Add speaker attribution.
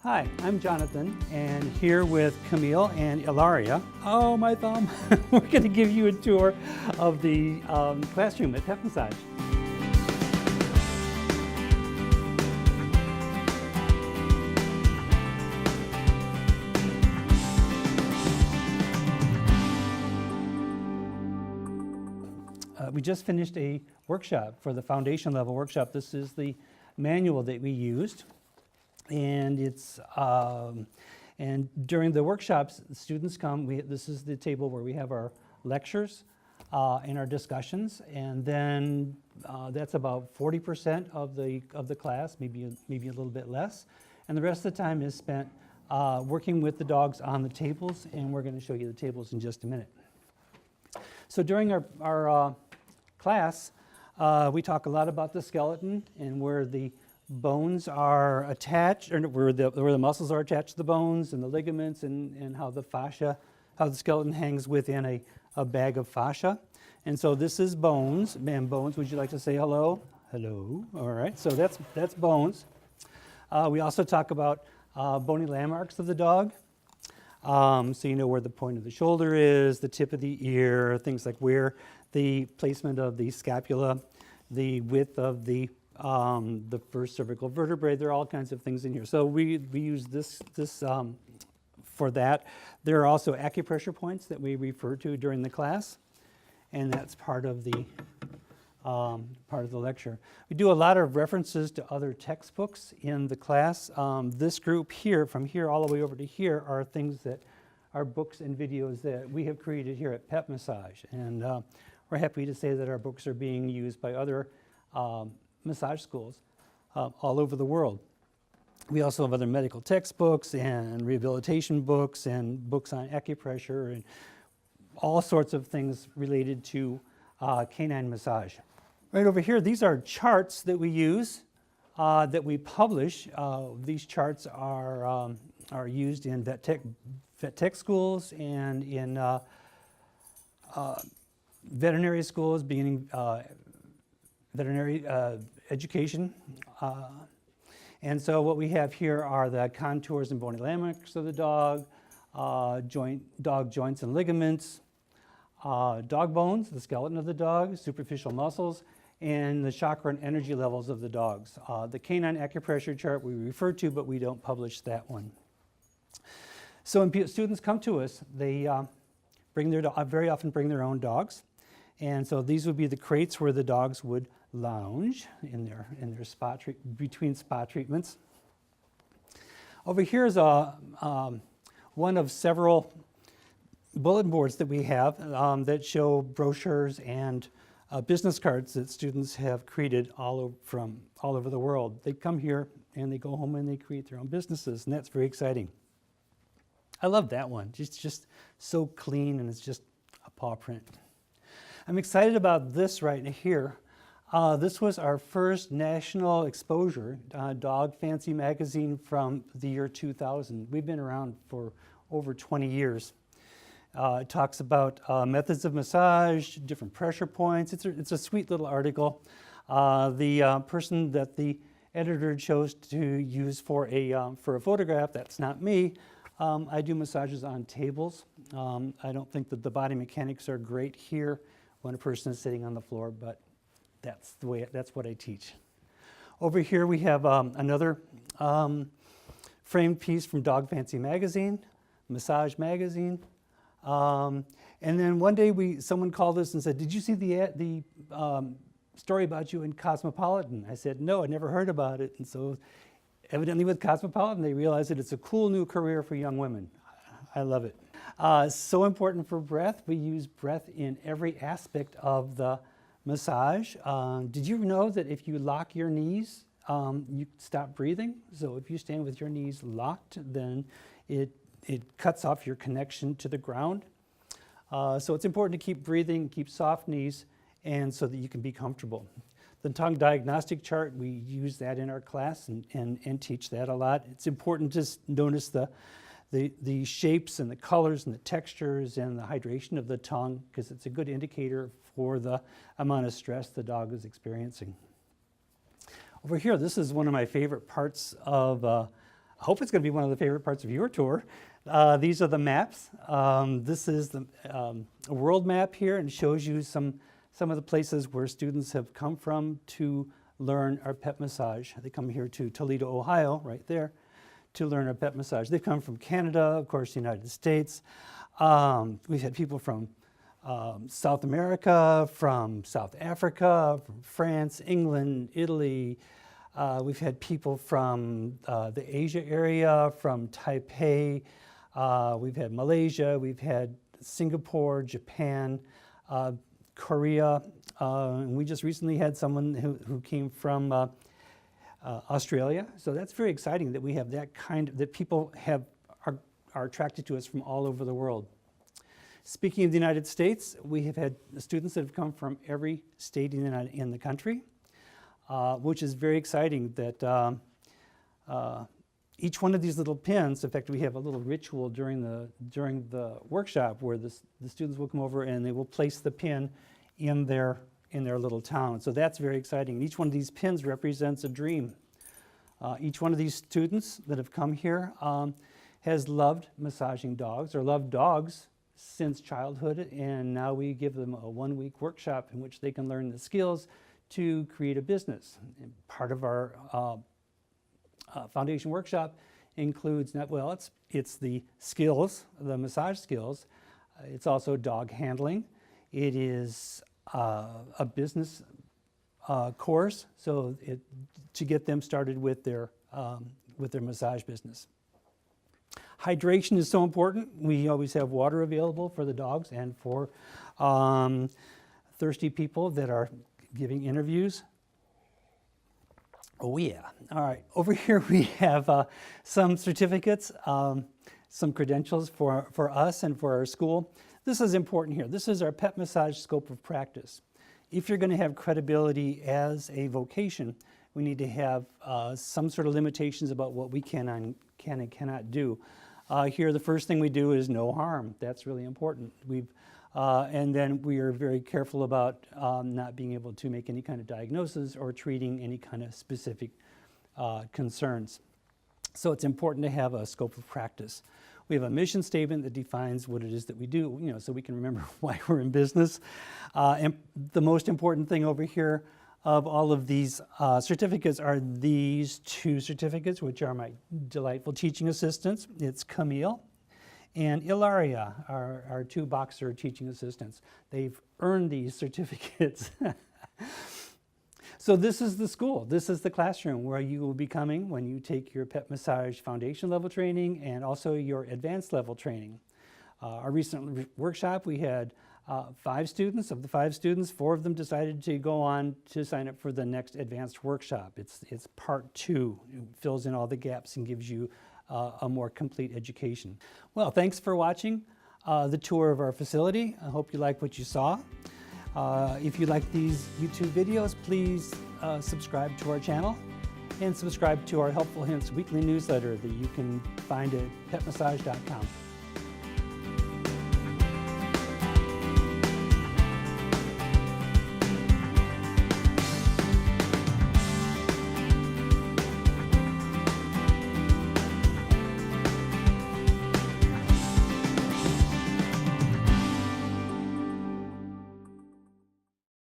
Speaker 1: Hi, I'm Jonathan, and here with Camille and Ilaria. Oh, my thumb! We're going to give you a tour of the classroom at PetMassage. We just finished a workshop for the foundation level workshop. This is the manual that we used. And it's and during the workshops, the students come. This is the table where we have our lectures and our discussions, and then that's about 40% of the class, maybe a little bit less, and the rest of the time is spent working with the dogs on the tables, and we're going to show you the tables in just a minute. So during our class, we talk a lot about the skeleton and where the bones are attached, or where the muscles are attached to the bones and the ligaments, and how the fascia, how the skeleton hangs within a bag of fascia. And so this is bones. And bones, would you like to say hello? Hello. All right. So that's bones. We also talk about bony landmarks of the dog. So you know where the point of the shoulder is, the tip of the ear, things like where the placement of the scapula, the width of the first cervical vertebrae. There are all kinds of things in here. So we use this for that. There are also acupressure points that we refer to during the class, and that's part of the lecture. We do a lot of references to other textbooks in the class. This group here, from here all the way over to here, are things that are books and videos that we have created here at PetMassage, and we're happy to say that our books are being used by other massage schools all over the world. We also have other medical textbooks and rehabilitation books and books on acupressure and all sorts of things related to canine massage. Right over here, these are charts that we use, that we publish. These charts are used in vet tech schools and in veterinary schools, beginning veterinary education. And so what we have here are the contours and bony landmarks of the dog, dog joints and ligaments, dog bones, the skeleton of the dog, superficial muscles, and the chakra and energy levels of the dogs. The canine acupressure chart we refer to, but we don't publish that one. So when students come to us, they very often bring their own dogs. And so these would be the crates where the dogs would lounge in their between spot treatments. Over here is one of several bulletin boards that we have that show brochures and business cards that students have created from all over the world. They come here and they go home and they create their own businesses, and that's very exciting. I love that one. It's just so clean, and it's just a paw print. I'm excited about this right here. This was our first national exposure, Dog Fancy magazine from the year 2000. We've been around for over 20 years. It talks about methods of massage, different pressure points. It's a sweet little article. The person that the editor chose to use for a photograph, that's not me. I do massages on tables. I don't think that the body mechanics are great here when a person is sitting on the floor, but that's what I teach. Over here we have another framed piece from Dog Fancy magazine, Massage magazine. And then one day someone called us and said, "Did you see the story about you in Cosmopolitan?" I said, "No, I never heard about it." And so evidently with Cosmopolitan, they realized that it's a cool new career for young women. I love it. So important for breath. We use breath in every aspect of the massage. Did you know that if you lock your knees, you stop breathing? So if you stand with your knees locked, then it cuts off your connection to the ground. So it's important to keep breathing, keep soft knees, and so that you can be comfortable. The tongue diagnostic chart, we use that in our class and teach that a lot. It's important to notice the shapes and the colors and the textures and the hydration of the tongue, because it's a good indicator for the amount of stress the dog is experiencing. Over here, this is one of my favorite parts of hope it's going to be one of the favorite parts of your tour. These are the maps. This is the a world map here, and shows you some of the places where students have come from to learn our pet massage. They come here to Toledo, Ohio, right there, to learn our pet massage. They've come from Canada, of course, the United States. We've had people from South America, from South Africa, from France, England, Italy. We've had people from the Asia area, from Taipei. We've had Malaysia, we've had Singapore, Japan, Korea. And we just recently had someone who came from Australia. So that's very exciting that we have that that people are attracted to us from all over the world. Speaking of the United States, we have had students that have come from every state in the country, which is very exciting that each one of these little pins, in fact, we have a little ritual during the workshop where the students will come over and they will place the pin in their little town. So that's very exciting. Each one of these pins represents a dream. Each one of these students that have come here has loved massaging dogs or loved dogs since childhood, and now we give them a 1-week workshop in which they can learn the skills to create a business. And part of our foundation workshop includes it's the skills, the massage skills. It's also dog handling. It is a business course, so to get them started with their massage business. Hydration is so important. We always have water available for the dogs and for thirsty people that are giving interviews. Oh yeah. All right. Over here we have some certificates, some credentials for us and for our school. This is important here. This is our pet massage scope of practice. If you're going to have credibility as a vocation, we need to have some sort of limitations about what we can and cannot do. Here, the first thing we do is no harm. That's really important. And then we are very careful about not being able to make any kind of diagnosis or treating any kind of specific concerns. So it's important to have a scope of practice. We have a mission statement that defines what it is that we do, so we can remember why we're in business. And the most important thing over here of all of these certificates are these 2 certificates, which are my delightful teaching assistants. It's Camille and Ilaria, our 2 boxer teaching assistants. They've earned these certificates. So this is the school. This is the classroom where you will be coming when you take your pet massage foundation level training and also your advanced level training. Our recent workshop, we had 5 students. Of the 5 students, 4 of them decided to go on to sign up for the next advanced workshop. It's part 2. It fills in all the gaps and gives you a more complete education. Well, thanks for watching the tour of our facility. I hope you like what you saw. If you like these YouTube videos, please subscribe to our channel and subscribe to our Helpful Hints weekly newsletter that you can find at petmassage.com.